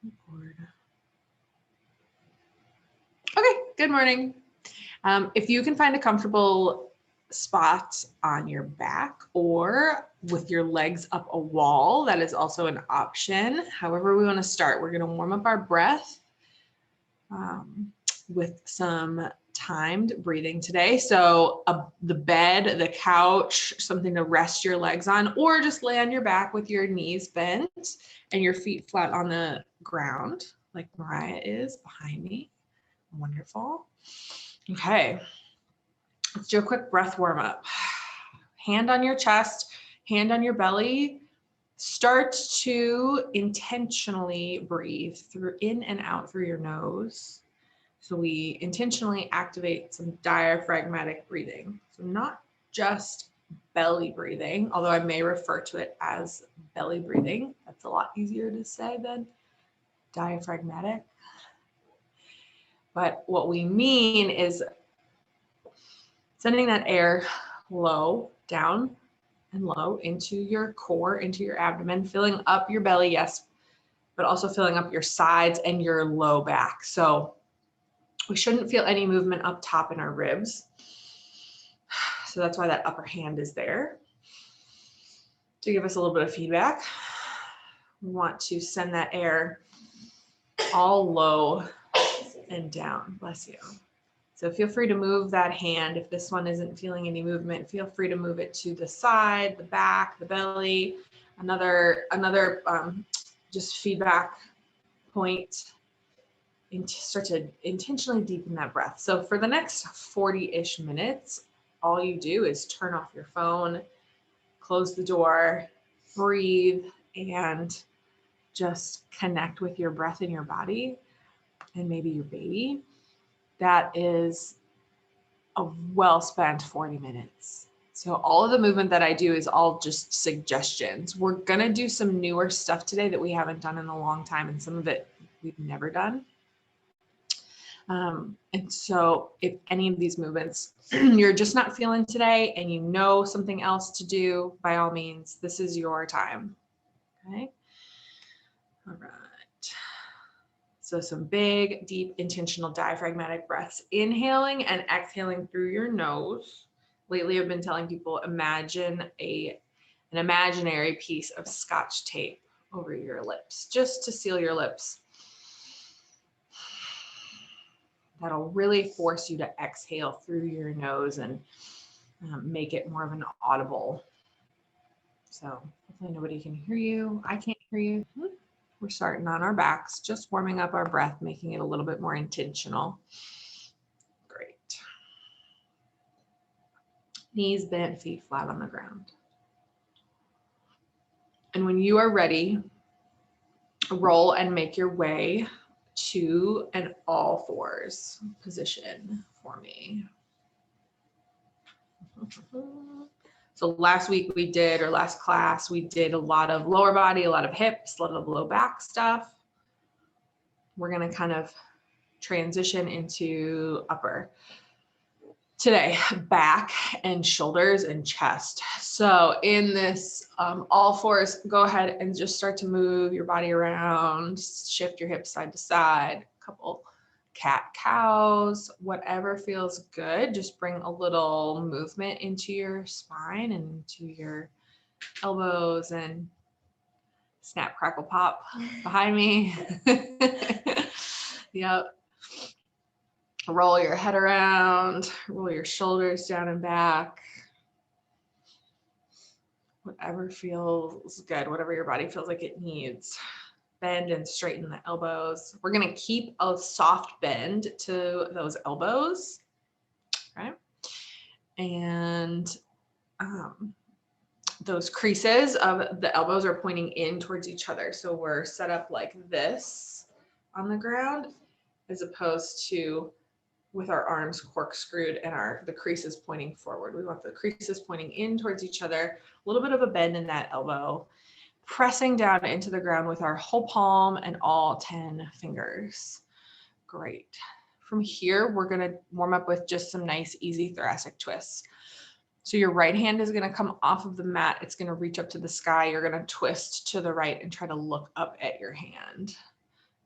Record. Okay, good morning. If you can find a comfortable spot on your back or with your legs up a wall, that is also an option. However we want to start, we're going to warm up our breath with some timed breathing today. So the bed, the couch, something to rest your legs on, or just lay on your back with your knees bent and your feet flat on the ground, like Mariah is behind me. Wonderful. Okay, let's do a quick breath warm up. Hand on your chest, hand on your belly. Start to intentionally breathe through in and out through your nose. So we intentionally activate some diaphragmatic breathing. So not just belly breathing, although I may refer to it as belly breathing. That's a lot easier to say than diaphragmatic. But what we mean is sending that air low, down and low into your core, into your abdomen, filling up your belly, yes, but also filling up your sides and your low back. So we shouldn't feel any movement up top in our ribs. So that's why that upper hand is there. To give us a little bit of feedback, we want to send that air all low and down. Bless you. So feel free to move that hand. If this one isn't feeling any movement, feel free to move it to the side, the back, the belly. Another just feedback point. Start to intentionally deepen that breath. So for the next 40-ish minutes, all you do is turn off your phone, close the door, breathe, and just connect with your breath in your body and maybe your baby. That is a well-spent 40 minutes. So all of the movement that I do is all just suggestions. We're gonna do some newer stuff today that we haven't done in a long time, and some of it we've never done. And so if any of these movements you're just not feeling today and you know something else to do, by all means, this is your time. Okay. All right. So some big, deep, intentional diaphragmatic breaths, inhaling and exhaling through your nose. Lately, I've been telling people, imagine an imaginary piece of Scotch tape over your lips, just to seal your lips. That'll really force you to exhale through your nose and make it more of an audible. So hopefully nobody can hear you. I can't hear you. We're starting on our backs, just warming up our breath, making it a little bit more intentional. Great. Knees bent, feet flat on the ground. And when you are ready, roll and make your way to an all fours position for me. So last class, we did a lot of lower body, a lot of hips, a lot of low back stuff. We're going to kind of transition into upper. Today, back and shoulders and chest. So in this all fours, go ahead and just start to move your body around, shift your hips side to side, a couple cat cows, whatever feels good. Just bring a little movement into your spine and into your elbows, and snap, crackle, pop behind me. Yep. Roll your head around, roll your shoulders down and back. Whatever feels good, whatever your body feels like it needs. Bend and straighten the elbows. We're going to keep a soft bend to those elbows, right? And those creases of the elbows are pointing in towards each other. So we're set up like this on the ground, as opposed to with our arms corkscrewed and the creases pointing forward. We want the creases pointing in towards each other, a little bit of a bend in that elbow, pressing down into the ground with our whole palm and all 10 fingers. Great. From here, we're gonna warm up with just some nice, easy thoracic twists. So your right hand is gonna come off of the mat. It's gonna reach up to the sky. You're gonna twist to the right and try to look up at your hand.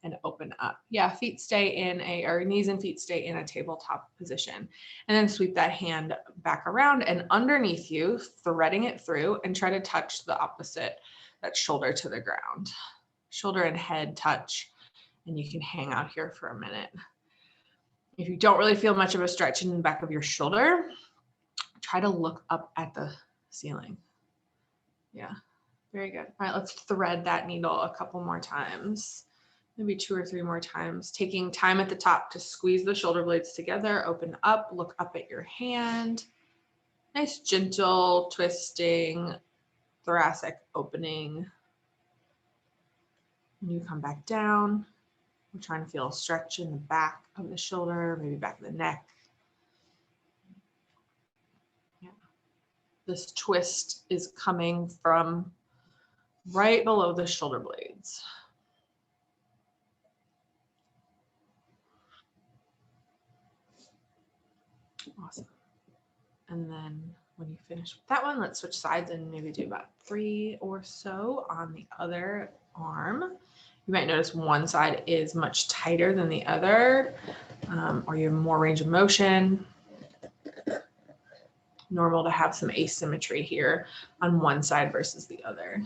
and open up. Yeah, feet stay in or knees and feet stay in a tabletop position. And then sweep that hand back around and underneath you, threading it through, and try to touch the opposite, that shoulder to the ground. Shoulder and head touch, and you can hang out here for a minute. If you don't really feel much of a stretch in the back of your shoulder, try to look up at the ceiling. Yeah, very good. All right, let's thread that needle a couple more times, maybe 2 or 3 more times, taking time at the top to squeeze the shoulder blades together, open up, look up at your hand. Nice gentle twisting, thoracic opening. And you come back down. We're trying to feel a stretch in the back of the shoulder, maybe back of the neck. Yeah. This twist is coming from right below the shoulder blades. Awesome. And then when you finish with that one, let's switch sides and maybe do about 3 or so on the other arm. You might notice one side is much tighter than the other, or you have more range of motion. Normal to have some asymmetry here on one side versus the other.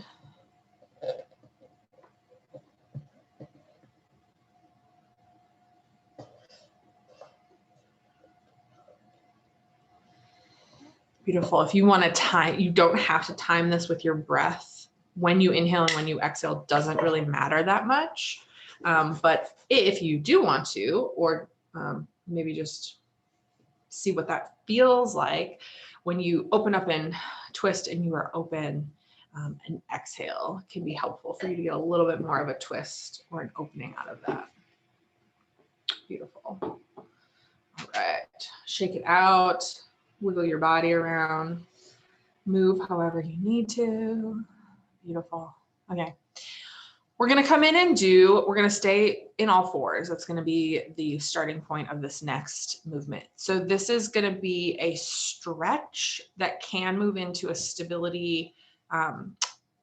Beautiful. If you want to time, you don't have to time this with your breath. When you inhale and when you exhale doesn't really matter that much. But if you do want to, or maybe just see what that feels like when you open up and twist and you are open, and exhale can be helpful for you to get a little bit more of a twist or an opening out of that. Beautiful. All right, shake it out, wiggle your body around, move however you need to. Beautiful. Okay. We're going to come in and we're going to stay in all fours. That's going to be the starting point of this next movement. So this is going to be a stretch that can move into a stability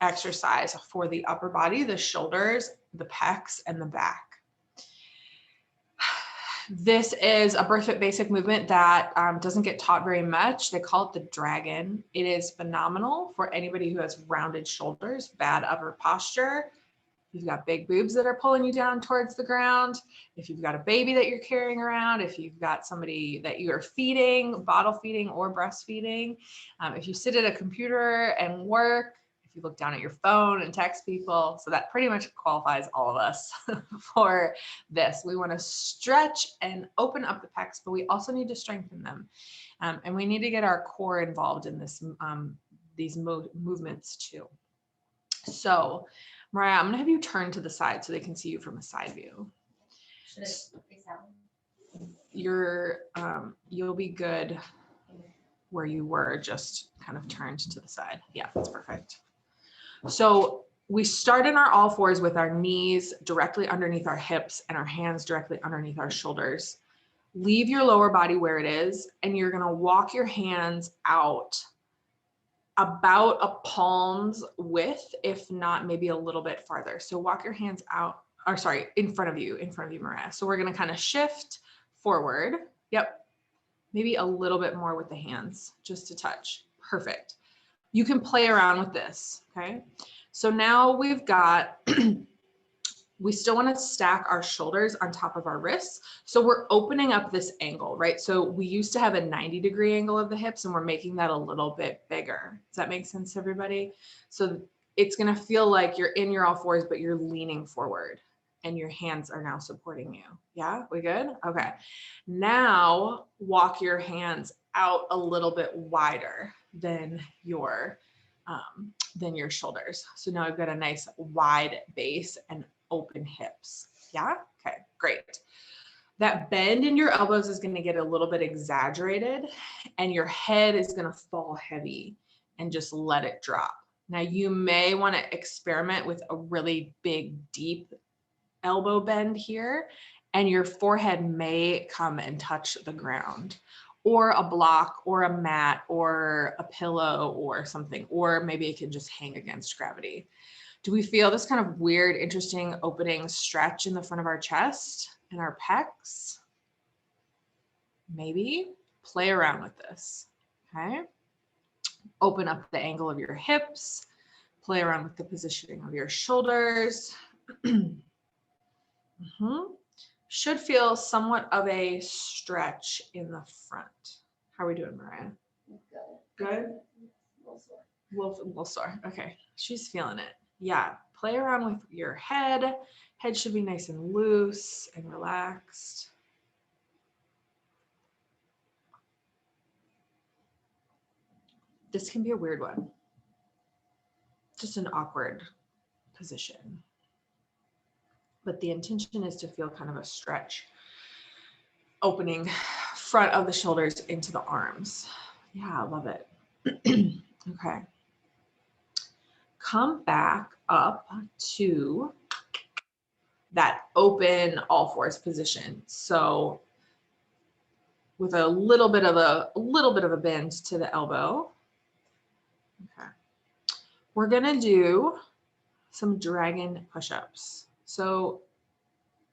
exercise for the upper body, the shoulders, the pecs, and the back. This is a birth fit basic movement that doesn't get taught very much. They call it the dragon. It is phenomenal for anybody who has rounded shoulders, bad upper posture. You've got big boobs that are pulling you down towards the ground. If you've got a baby that you're carrying around, if you've got somebody that you are feeding, bottle feeding or breastfeeding, if you sit at a computer and work, if you look down at your phone and text people. So that pretty much qualifies all of us for this. We want to stretch and open up the pecs, but we also need to strengthen them. And we need to get our core involved in this, these movements too. So Mariah, I'm going to have you turn to the side so they can see you from a side view. Should I face out? You'll be good where you were, just kind of turned to the side. Yeah, that's perfect. So we start in our all fours with our knees directly underneath our hips and our hands directly underneath our shoulders. Leave your lower body where it is, and you're going to walk your hands out about a palm's width, if not maybe a little bit farther. So walk your hands out, or sorry, in front of you, Mariah. So we're going to kind of shift forward. Yep. Maybe a little bit more with the hands, just to touch. Perfect. You can play around with this. Okay. So now we've got, we still want to stack our shoulders on top of our wrists. So we're opening up this angle, right? So we used to have a 90-degree angle of the hips, and we're making that a little bit bigger. Does that make sense to everybody? So it's going to feel like you're in your all fours, but you're leaning forward and your hands are now supporting you. Yeah, we good? Okay. Now walk your hands out a little bit wider than your shoulders. So now I've got a nice wide base and open hips. Yeah. Okay, great. That bend in your elbows is going to get a little bit exaggerated, and your head is going to fall heavy, and just let it drop. Now you may want to experiment with a really big, deep elbow bend here, and your forehead may come and touch the ground, or a block, or a mat, or a pillow, or something, or maybe it can just hang against gravity. Do we feel this kind of weird, interesting opening stretch in the front of our chest and our pecs? Maybe play around with this, okay? Open up the angle of your hips, play around with the positioning of your shoulders. Should feel somewhat of a stretch in the front. How are we doing, Mariah? Good? A little sore. Little sore. Okay, she's feeling it. Yeah, play around with your head. Head should be nice and loose and relaxed. This can be a weird one. Just an awkward position. But the intention is to feel kind of a stretch, opening front of the shoulders into the arms. Yeah, I love it. Okay. Come back up to that open all fours position. So with a little bit of a bend to the elbow. Okay. We're gonna do some dragon push-ups. So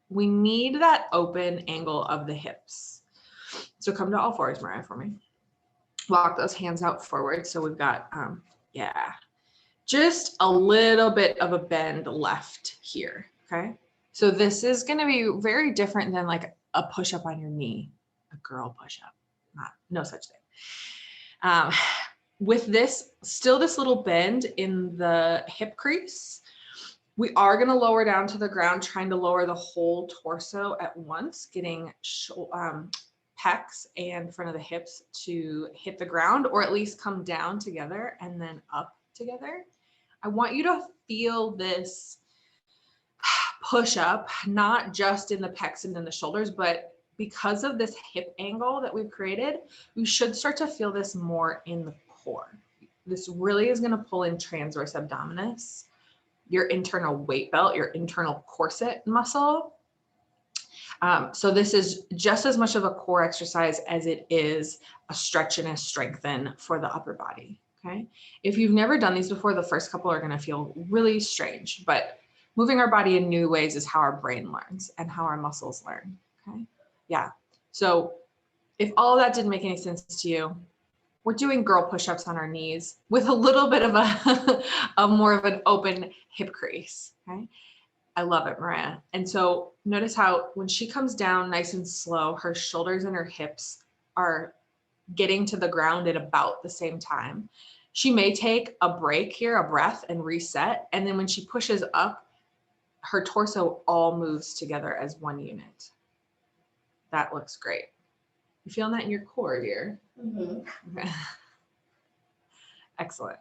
we need that open angle of the hips. So come to all fours, Mariah, for me. Walk those hands out forward. So we've got, just a little bit of a bend left here, okay? So this is gonna be very different than like a push-up on your knee, a girl push-up, no such thing. With this, still this little bend in the hip crease, we are gonna lower down to the ground, trying to lower the whole torso at once, getting pecs and front of the hips to hit the ground, or at least come down together and then up together. I want you to feel this push up, not just in the pecs and in the shoulders, but because of this hip angle that we've created, we should start to feel this more in the core. This really is going to pull in transverse abdominis, your internal weight belt, your internal corset muscle. So this is just as much of a core exercise as it is a stretch and a strengthen for the upper body. Okay. If you've never done these before, the first couple are going to feel really strange, but moving our body in new ways is how our brain learns and how our muscles learn. Okay. Yeah. So if all of that didn't make any sense to you, we're doing girl push-ups on our knees with a little bit of a more of an open hip crease. Okay. I love it, Mariah. And so notice how when she comes down nice and slow, her shoulders and her hips are getting to the ground at about the same time. She may take a break here, a breath, and reset. And then when she pushes up, her torso all moves together as one unit. That looks great. You feeling that in your core, dear? Mm-hmm. Okay. Excellent.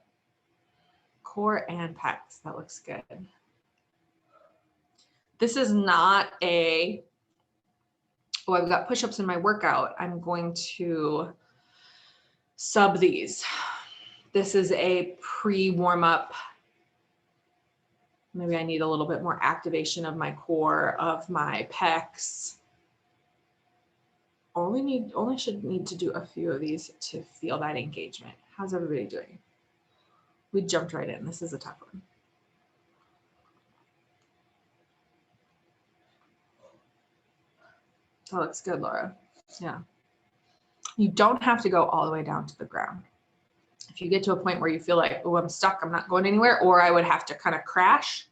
Core and pecs. That looks good. This is not a, oh, I've got push-ups in my workout. I'm going to sub these. This is a pre-warm-up. Maybe I need a little bit more activation of my core, of my pecs. Only should need to do a few of these to feel that engagement. How's everybody doing? We jumped right in. This is a tough one. That looks good, Laura. Yeah. You don't have to go all the way down to the ground. If you get to a point where you feel like, oh, I'm stuck, I'm not going anywhere, or I would have to kind of crash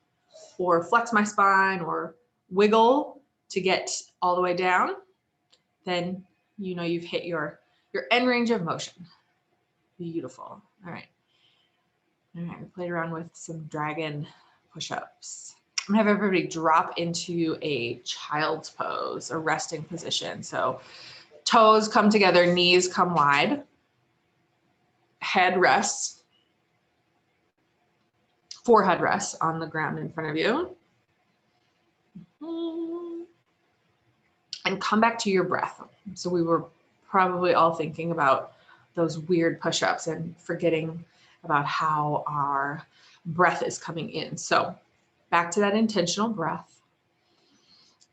or flex my spine or wiggle to get all the way down, then you know you've hit your end range of motion. Beautiful. All right. All right, we played around with some dragon push-ups. I'm gonna have everybody drop into a child's pose, a resting position. So toes come together, knees come wide, head rests, forehead rests on the ground in front of you. And come back to your breath. So we were probably all thinking about those weird push-ups and forgetting about how our breath is coming in. So back to that intentional breath.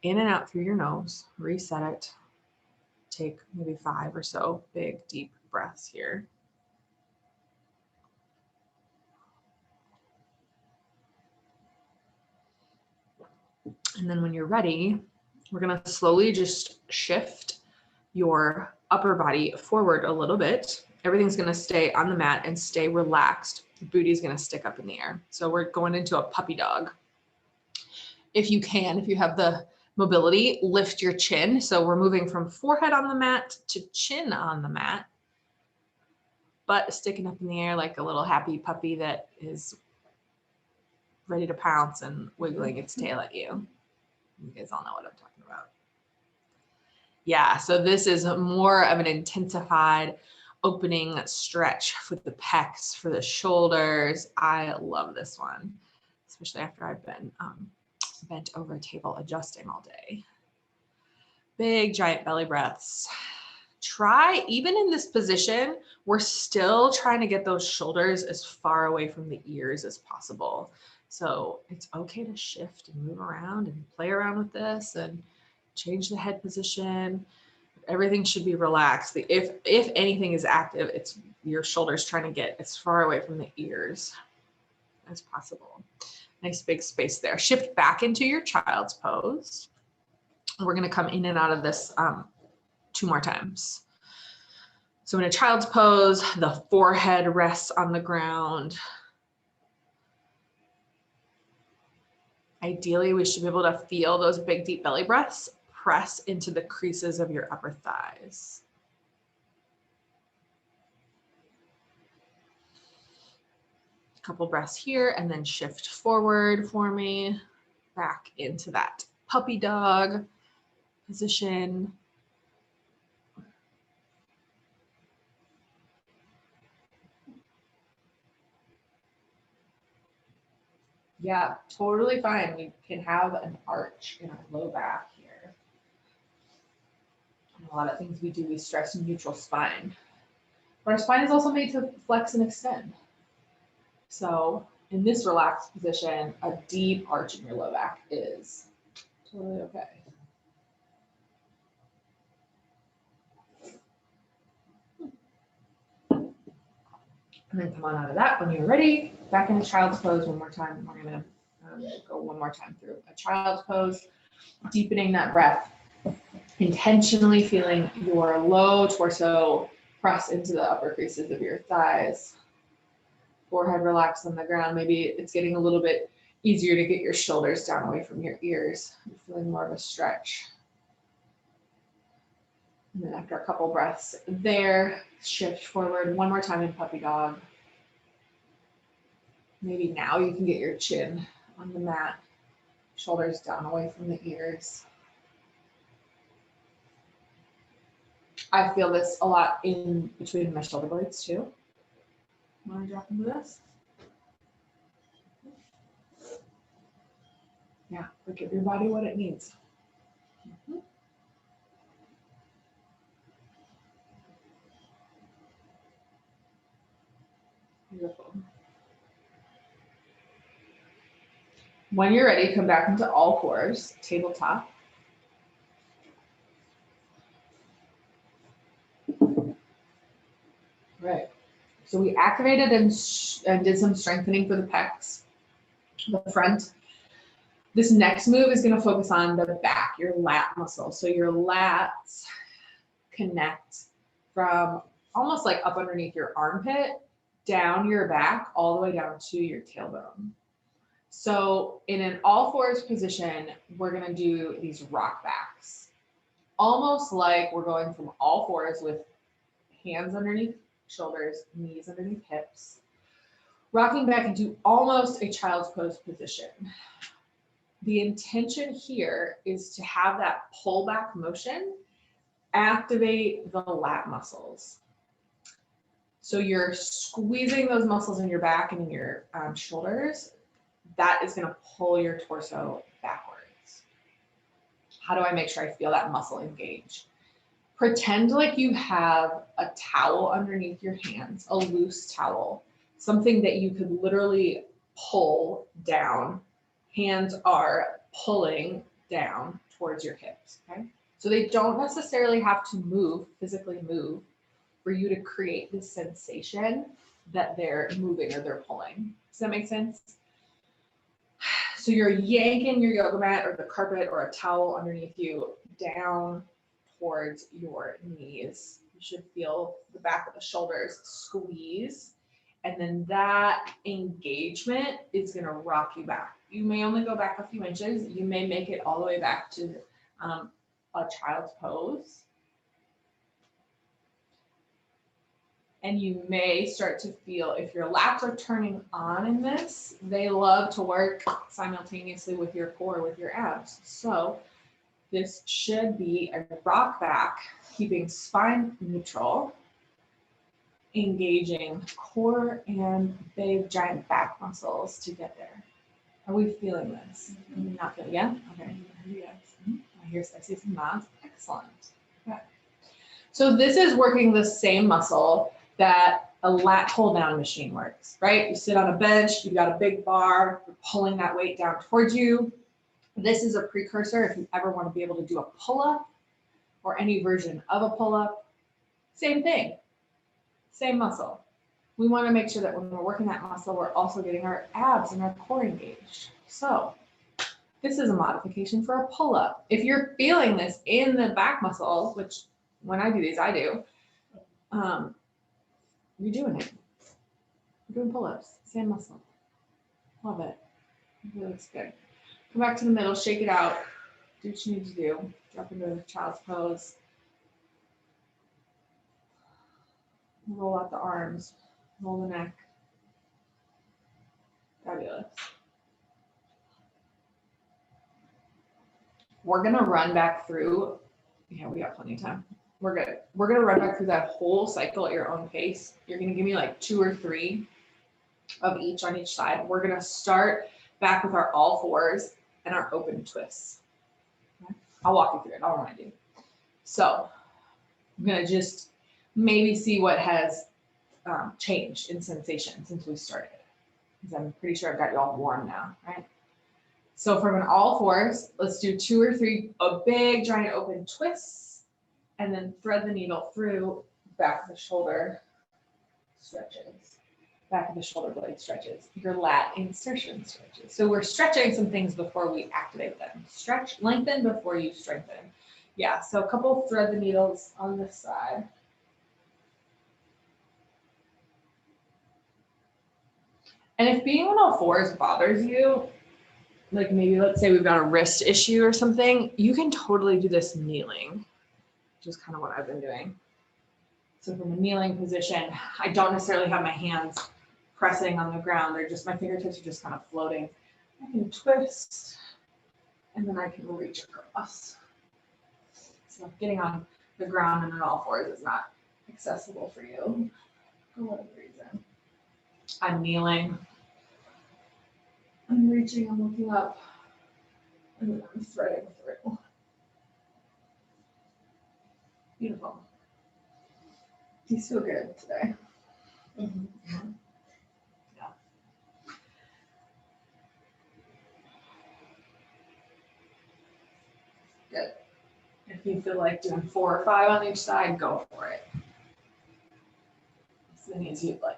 In and out through your nose, reset it. Take maybe 5 or so big, deep breaths here. And then when you're ready, we're gonna slowly just shift your upper body forward a little bit. Everything's gonna stay on the mat and stay relaxed. The booty's gonna stick up in the air. So we're going into a puppy dog. If you can, if you have the mobility, lift your chin. So we're moving from forehead on the mat to chin on the mat, butt sticking up in the air like a little happy puppy that is ready to pounce and wiggling its tail at you. You guys all know what I'm talking about. Yeah, so this is more of an intensified opening stretch for the pecs, for the shoulders. I love this one, especially after I've been bent over a table adjusting all day. Big giant belly breaths. Try, even in this position, we're still trying to get those shoulders as far away from the ears as possible. So it's okay to shift and move around and play around with this and change the head position. Everything should be relaxed. If anything is active, it's your shoulders trying to get as far away from the ears as possible. Nice big space there. Shift back into your child's pose. We're going to come in and out of this 2 more times. So in a child's pose, the forehead rests on the ground. Ideally, we should be able to feel those big, deep belly breaths press into the creases of your upper thighs. A couple breaths here, and then shift forward for me, back into that puppy dog position. Yeah, totally fine. We can have an arch in our low back here. And a lot of things we do, we stress neutral spine. But our spine is also made to flex and extend. So in this relaxed position, a deep arch in your low back is totally okay. And then come on out of that when you're ready. Back into child's pose one more time. We're gonna go one more time through a child's pose, deepening that breath, intentionally feeling your low torso press into the upper creases of your thighs. Forehead relaxed on the ground. Maybe it's getting a little bit easier to get your shoulders down away from your ears. You're feeling more of a stretch. And then after a couple breaths there, shift forward one more time in puppy dog. Maybe now you can get your chin on the mat, shoulders down away from the ears. I feel this a lot in between my shoulder blades too. Want to drop into this? Yeah, give your body what it needs. Beautiful. When you're ready, come back into all fours, tabletop. Right. So we activated and did some strengthening for the pecs, the front. This next move is going to focus on the back, your lat muscle. So your lats connect from almost like up underneath your armpit, down your back, all the way down to your tailbone. So in an all fours position, we're going to do these rock backs, almost like we're going from all fours with hands underneath shoulders, knees underneath hips, rocking back into almost a child's pose position. The intention here is to have that pull back motion activate the lat muscles. So you're squeezing those muscles in your back and in your shoulders. That is going to pull your torso backwards. How do I make sure I feel that muscle engage? Pretend like you have a towel underneath your hands, a loose towel, something that you could literally pull down. Hands are pulling down towards your hips, okay? So they don't necessarily have to move, physically move, for you to create this sensation that they're moving or they're pulling. Does that make sense? So you're yanking your yoga mat or the carpet or a towel underneath you down towards your knees. You should feel the back of the shoulders squeeze. And then that engagement is going to rock you back. You may only go back a few inches. You may make it all the way back to a child's pose. And you may start to feel, if your lats are turning on in this, they love to work simultaneously with your core, with your abs. So this should be a rock back, keeping spine neutral, engaging core and big giant back muscles to get there. Are we feeling this? Are we not feeling? Yeah? Okay. Yes. I see some nods. Excellent. Okay. So this is working the same muscle that a lat pull down machine works, right? You sit on a bench, you've got a big bar, you're pulling that weight down towards you. This is a precursor if you ever want to be able to do a pull-up or any version of a pull-up. Same thing, same muscle. We want to make sure that when we're working that muscle, we're also getting our abs and our core engaged. So this is a modification for a pull-up. If you're feeling this in the back muscle, which when I do these, I do, you're doing it. You're doing pull-ups, same muscle. Love it. It looks good. Come back to the middle, shake it out. Do what you need to do. Drop into a child's pose. Roll out the arms. Roll the neck. Fabulous. We're gonna run back through. Yeah, we got plenty of time. We're good. We're gonna run back through that whole cycle at your own pace. You're gonna give me like 2 or 3 of each on each side. We're gonna start back with our all fours and our open twists. Okay? I'll walk you through it. I'll remind you. So I'm gonna just maybe see what has changed in sensation since we started, because I'm pretty sure I've got you all warm now, right? So from an all fours, let's do 2 or 3 a big giant open twists, and then thread the needle through back of the shoulder stretches, back of the shoulder blade stretches, your lat insertion stretches. So we're stretching some things before we activate them. Stretch, lengthen before you strengthen. Yeah, so a couple thread the needles on this side. And if being on all fours bothers you, like maybe let's say we've got a wrist issue or something, you can totally do this kneeling, which is kind of what I've been doing. So from a kneeling position, I don't necessarily have my hands pressing on the ground. They're just, my fingertips are just kind of floating. I can twist and then I can reach across. So getting on the ground and on all fours is not accessible for you for whatever reason. I'm kneeling. I'm reaching, I'm looking up, and then I'm threading through. Beautiful. You feel good today. Mm-hmm. Yeah. Good. If you feel like doing 4 or 5 on each side, go for it. As many as you'd like.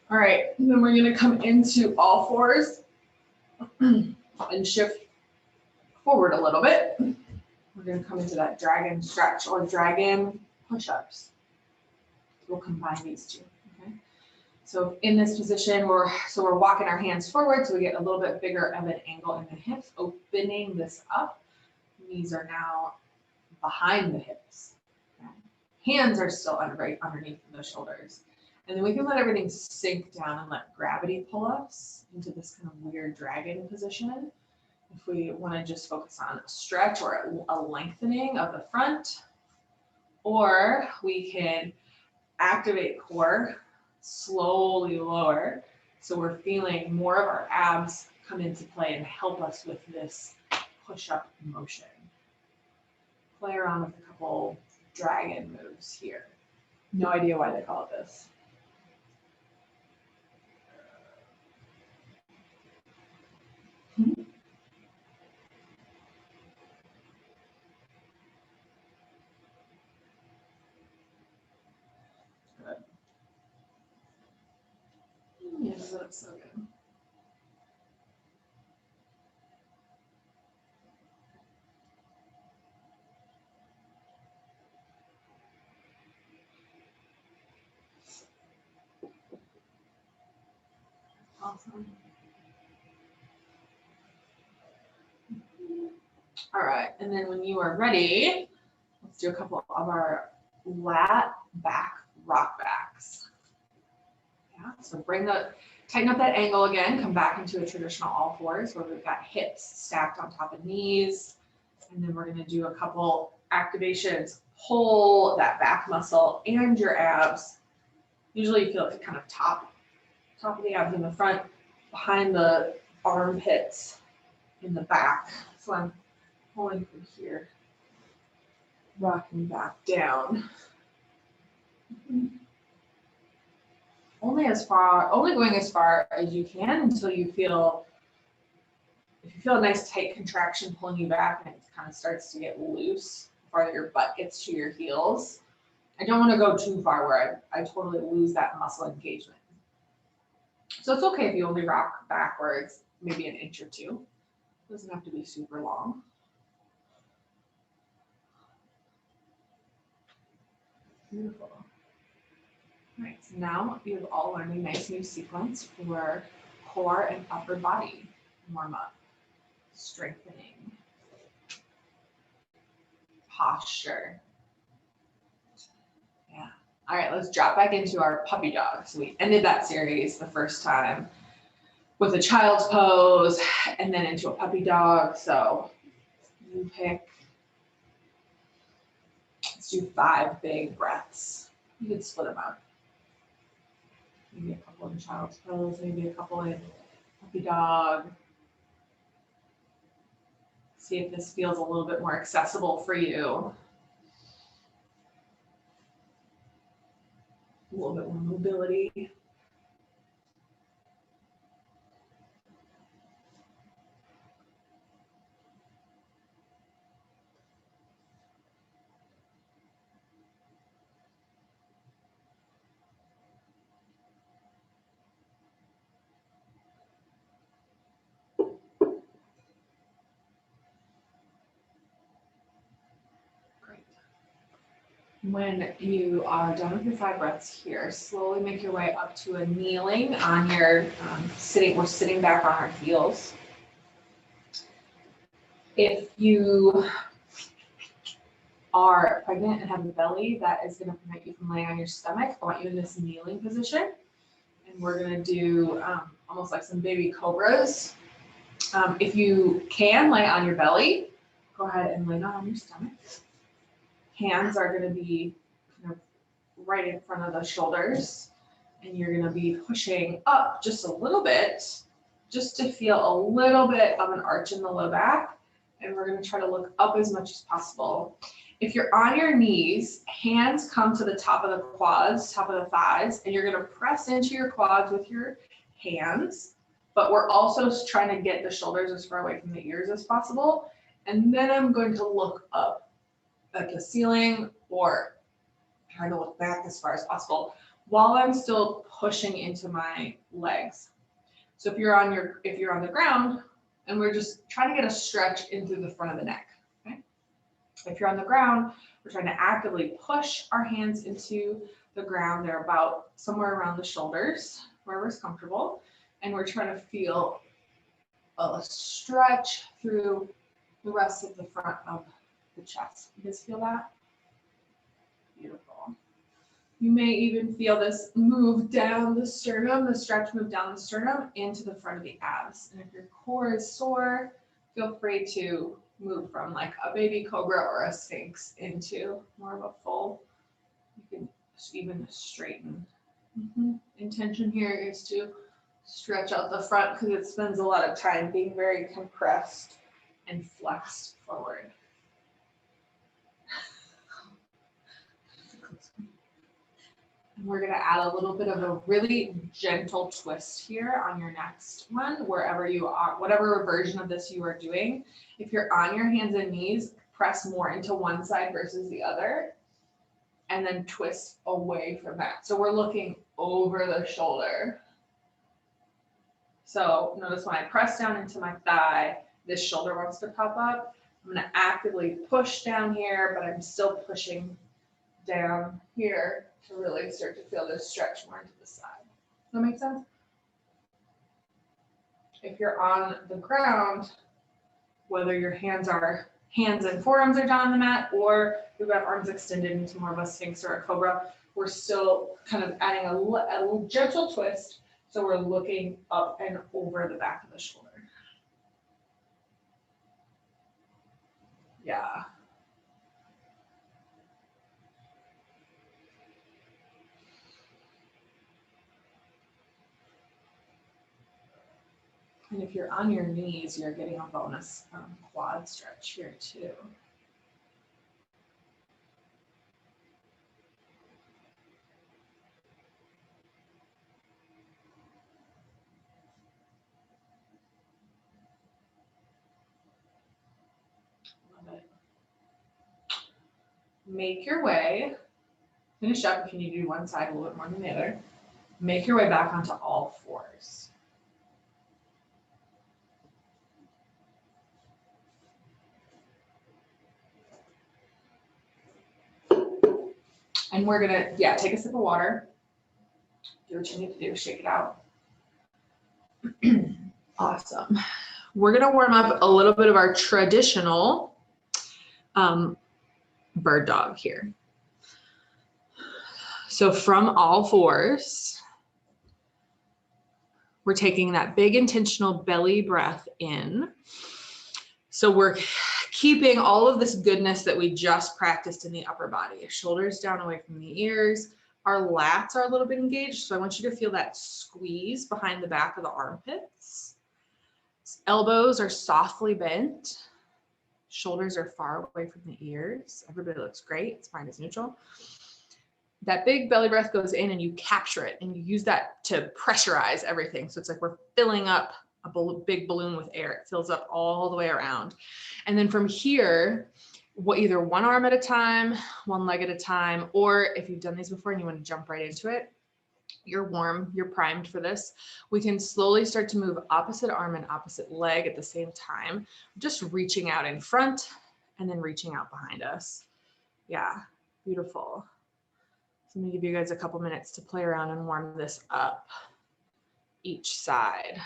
All right, and then we're gonna come into all fours and shift forward a little bit. We're gonna come into that dragon stretch or dragon push-ups. We'll combine these two, okay? So in this position, we're walking our hands forward so we get a little bit bigger of an angle in the hips, opening this up. Knees are now behind the hips. Okay? Hands are still underneath the shoulders. And then we can let everything sink down and let gravity pull us into this kind of weird dragon position. If we want to just focus on a stretch or a lengthening of the front, or we can activate core, slowly lower. So we're feeling more of our abs come into play and help us with this push-up motion. Play around with a couple dragon moves here. No idea why they call it this. that looks so good. Awesome. All right, and then when you are ready, let's do a couple of our lat back rock backs. Yeah, so tighten up that angle again, come back into a traditional all fours where we've got hips stacked on top of knees. And then we're gonna do a couple activations, pull that back muscle and your abs. Usually you feel it kind of top of the abs in the front, behind the armpits in the back. So I'm pulling from here, rocking back down. Only going as far as you can until you feel, if you feel a nice tight contraction pulling you back and it kind of starts to get loose before your butt gets to your heels. I don't want to go too far where I totally lose that muscle engagement. So it's okay if you only rock backwards, maybe an inch or two. It doesn't have to be super long. Beautiful. All right, so now you've all learned a nice new sequence for core and upper body warm up, strengthening, posture. Yeah. All right, let's drop back into our puppy dog. So we ended that series the first time with a child's pose and then into a puppy dog. So you pick, let's do 5 big breaths. You can split them out. Maybe a couple in child's pose, maybe a couple in puppy dog. See if this feels a little bit more accessible for you. A little bit more mobility. When you are done with your 5 breaths here, slowly make your way up to a kneeling on your we're sitting back on our heels. If you are pregnant and have a belly, that is going to prevent you from laying on your stomach. I want you in this kneeling position. And we're going to do almost like some baby cobras. If you can lay on your belly, go ahead and lay down on your stomach. Hands are going to be kind of right in front of the shoulders, and you're going to be pushing up just a little bit, just to feel a little bit of an arch in the low back, and we're going to try to look up as much as possible. If you're on your knees, hands come to the top of the quads, top of the thighs, and you're going to press into your quads with your hands, but we're also trying to get the shoulders as far away from the ears as possible, and then I'm going to look up at the ceiling or try to look back as far as possible while I'm still pushing into my legs. So if you're on the ground, and we're just trying to get a stretch into the front of the neck. Okay? If you're on the ground, we're trying to actively push our hands into the ground. They're about somewhere around the shoulders, wherever's comfortable, and we're trying to feel a stretch through the rest of the front of the chest. You guys feel that? Beautiful. You may even feel this move down the sternum, the stretch move down the sternum into the front of the abs. And if your core is sore, feel free to move from like a baby cobra or a sphinx into more of a full. You can even straighten. Intention here is to stretch out the front because it spends a lot of time being very compressed and flexed forward. And we're going to add a little bit of a really gentle twist here on your next one, wherever you are, whatever version of this you are doing. If you're on your hands and knees, press more into one side versus the other, and then twist away from that. So we're looking over the shoulder. So notice when I press down into my thigh, this shoulder wants to pop up. I'm gonna actively push down here, but I'm still pushing down here to really start to feel this stretch more into the side. Does that make sense? If you're on the ground, whether your hands and forearms are down on the mat, or you've got arms extended into more of a sphinx or a cobra, we're still kind of adding a little gentle twist. So we're looking up and over the back of the shoulder. Yeah. And if you're on your knees, you're getting a bonus quad stretch here too. Love it. Make your way, finish up if you need to do one side a little bit more than the other. Make your way back onto all fours. And we're gonna, take a sip of water. Do what you need to do, shake it out. Awesome. We're gonna warm up a little bit of our traditional bird dog here. So from all fours, we're taking that big intentional belly breath in. So we're keeping all of this goodness that we just practiced in the upper body. Shoulders down away from the ears. Our lats are a little bit engaged. So I want you to feel that squeeze behind the back of the armpits. Elbows are softly bent. Shoulders are far away from the ears. Everybody looks great. Spine is neutral. That big belly breath goes in and you capture it and you use that to pressurize everything. So it's like we're filling up a big balloon with air. It fills up all the way around. And then from here, either one arm at a time, one leg at a time, or if you've done these before and you want to jump right into it, you're warm, you're primed for this. We can slowly start to move opposite arm and opposite leg at the same time, just reaching out in front and then reaching out behind us. Yeah, beautiful. So I'm gonna give you guys a couple minutes to play around and warm this up each side.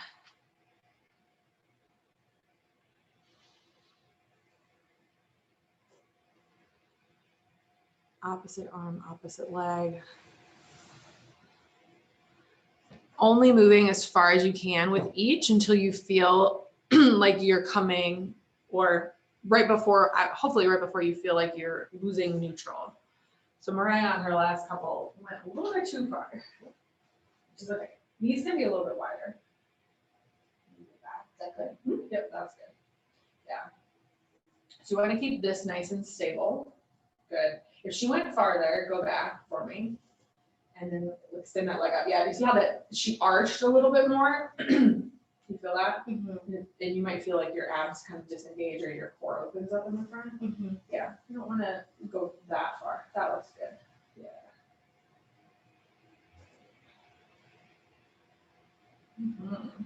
Opposite arm, opposite leg. Only moving as far as you can with each until you feel like you're coming, or hopefully right before you feel like you're losing neutral. So Mariah on her last couple went a little bit too far, which is okay. Knees can be a little bit wider. Is that good? Yep, that's good. Yeah. So you want to keep this nice and stable. Good. If she went farther, go back for me. And then extend that leg up. Yeah, you see how that she arched a little bit more? You feel that? Mm-hmm. And you might feel like your abs kind of disengage or your core opens up in the front. Mm-hmm. Yeah, you don't want to go that far. That looks good. Yeah. Mm-hmm.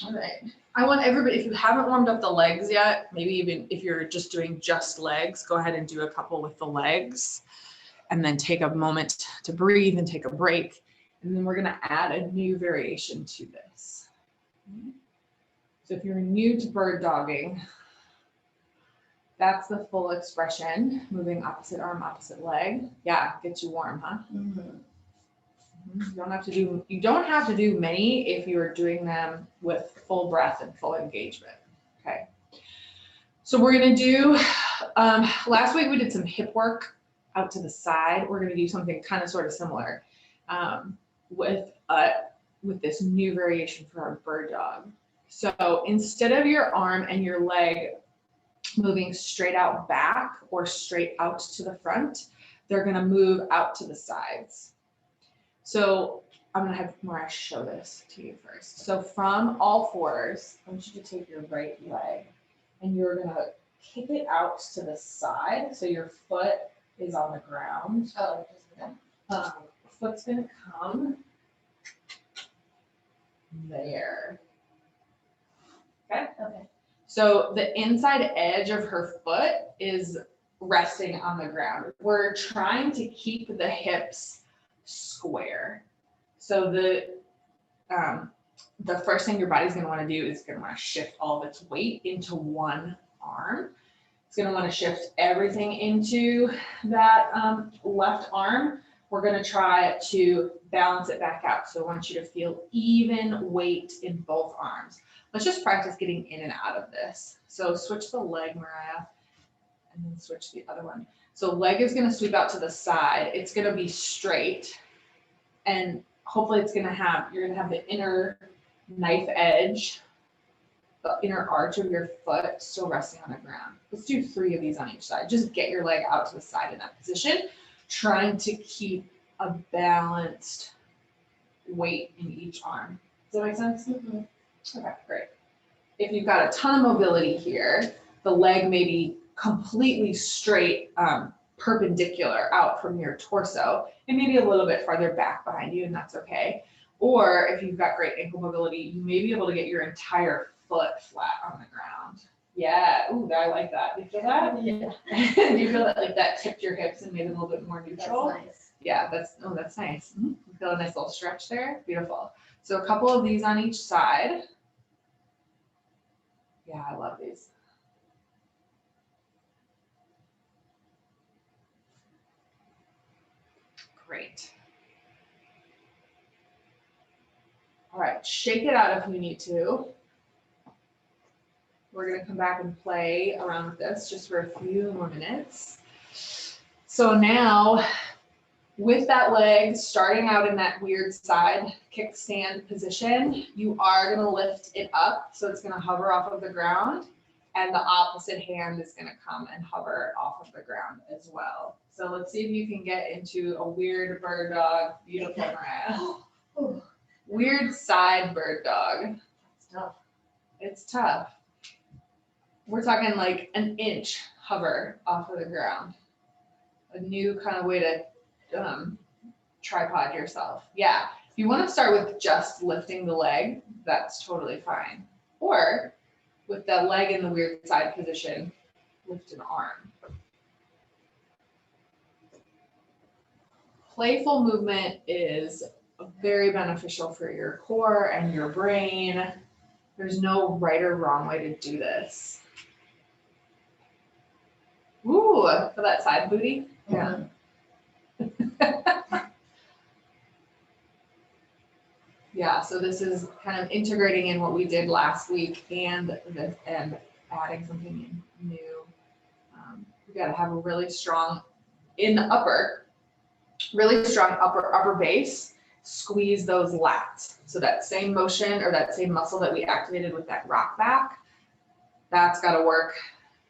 All right. I want everybody, if you haven't warmed up the legs yet, maybe even if you're just doing just legs, go ahead and do a couple with the legs. And then take a moment to breathe and take a break. And then we're gonna add a new variation to this. So if you're new to bird dogging, that's the full expression, moving opposite arm, opposite leg. Yeah, gets you warm, huh? Mm-hmm. You don't have to do many if you're doing them with full breath and full engagement. Okay. So we're gonna do, last week we did some hip work out to the side. We're going to do something kind of sort of similar with this new variation for our bird dog. So instead of your arm and your leg moving straight out back or straight out to the front, they're going to move out to the sides. So I'm going to have Mariah show this to you first. So from all fours, I want you to take your right leg and you're going to kick it out to the side. So your foot is on the ground. Oh, foot's gonna come there. Okay. Okay. So the inside edge of her foot is resting on the ground. We're trying to keep the hips square. So the first thing your body's going to want to do is going to want to shift all of its weight into one arm. It's going to want to shift everything into that left arm. We're going to try to balance it back out. So I want you to feel even weight in both arms. Let's just practice getting in and out of this. So switch the leg, Mariah, and then switch the other one. So leg is going to sweep out to the side. It's going to be straight, and hopefully it's going to have, you're going to have the inner knife edge, the inner arch of your foot still resting on the ground. Let's do 3 of these on each side. Just get your leg out to the side in that position, trying to keep a balanced weight in each arm. Does that make sense? Mm-hmm. Okay, great. If you've got a ton of mobility here, the leg may be completely straight, perpendicular out from your torso, and maybe a little bit farther back behind you, and that's okay. Or if you've got great ankle mobility, you may be able to get your entire foot flat on the ground. Yeah, ooh, I like that. Do you feel that? Yeah. Do you feel that like that tipped your hips and made it a little bit more neutral? That's nice. Yeah, that's nice. You feel a nice little stretch there? Beautiful. So a couple of these on each side. Yeah, I love these. Great. All right, shake it out if you need to. We're gonna come back and play around with this just for a few more minutes. So now, with that leg starting out in that weird side kickstand position, you are gonna lift it up. So it's gonna hover off of the ground, and the opposite hand is gonna come and hover off of the ground as well. So let's see if you can get into a weird bird dog. Beautiful, Mariah. Weird side bird dog. It's tough. It's tough. We're talking like an inch hover off of the ground. A new kind of way to tripod yourself. Yeah, if you want to start with just lifting the leg, that's totally fine. Or with the leg in the weird side position, lift an arm. Playful movement is very beneficial for your core and your brain. There's no right or wrong way to do this. Ooh, for that side booty. Yeah. Yeah, so this is kind of integrating in what we did last week and adding something new. We got to have a really strong really strong upper base. Squeeze those lats. So that same motion or that same muscle that we activated with that rock back, that's got to work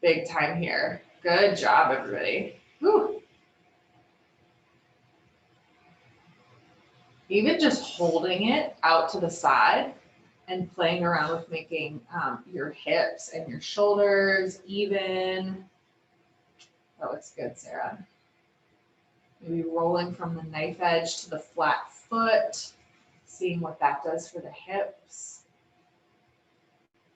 big time here. Good job, everybody. Whew. Even just holding it out to the side and playing around with making your hips and your shoulders even. That looks good, Sarah. Maybe rolling from the knife edge to the flat foot, seeing what that does for the hips.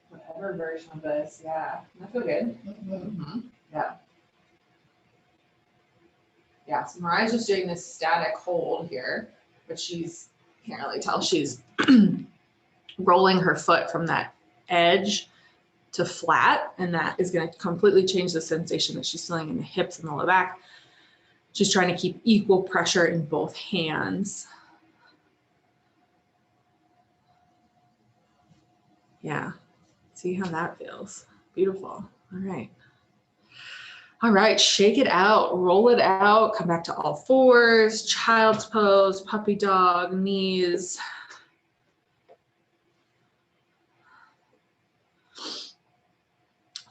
Whatever version of this, yeah. That feel good. Mm-hmm. Yeah. Yeah, so Mariah's just doing this static hold here, but can't really tell, she's rolling her foot from that edge to flat, and that is going to completely change the sensation that she's feeling in the hips and the low back. She's trying to keep equal pressure in both hands. Yeah, see how that feels. Beautiful. All right. All right, shake it out, roll it out, come back to all fours, child's pose, puppy dog, knees.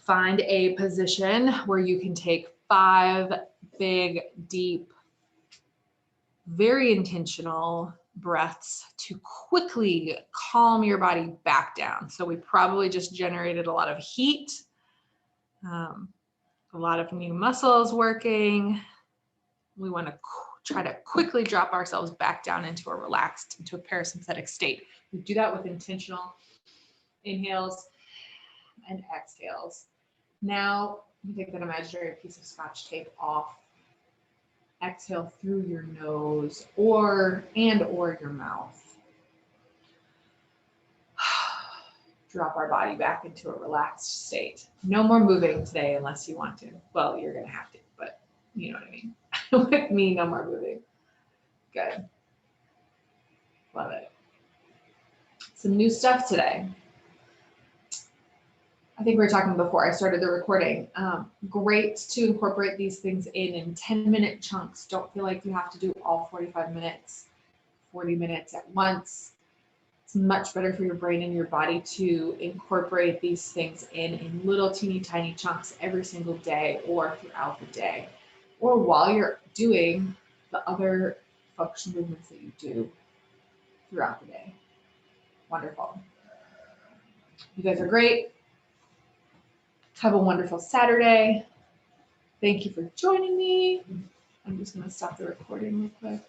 Find a position where you can take 5 big, deep, very intentional breaths to quickly calm your body back down. So we probably just generated a lot of heat, a lot of new muscles working. We want to try to quickly drop ourselves back down into a relaxed, into a parasympathetic state. We do that with intentional inhales and exhales. Now you take that imaginary piece of Scotch tape off. Exhale through your nose or your mouth. Drop our body back into a relaxed state. No more moving today unless you want to. Well, you're going to have to, but you know what I mean. With me, no more moving. Good. Love it. Some new stuff today. I think we were talking before I started the recording. Great to incorporate these things in 10-minute chunks. Don't feel like you have to do all 45 minutes, 40 minutes at once. It's much better for your brain and your body to incorporate these things in little teeny tiny chunks every single day or throughout the day, or while you're doing the other functional movements that you do throughout the day. Wonderful. You guys are great. Have a wonderful Saturday. Thank you for joining me. I'm just going to stop the recording real quick.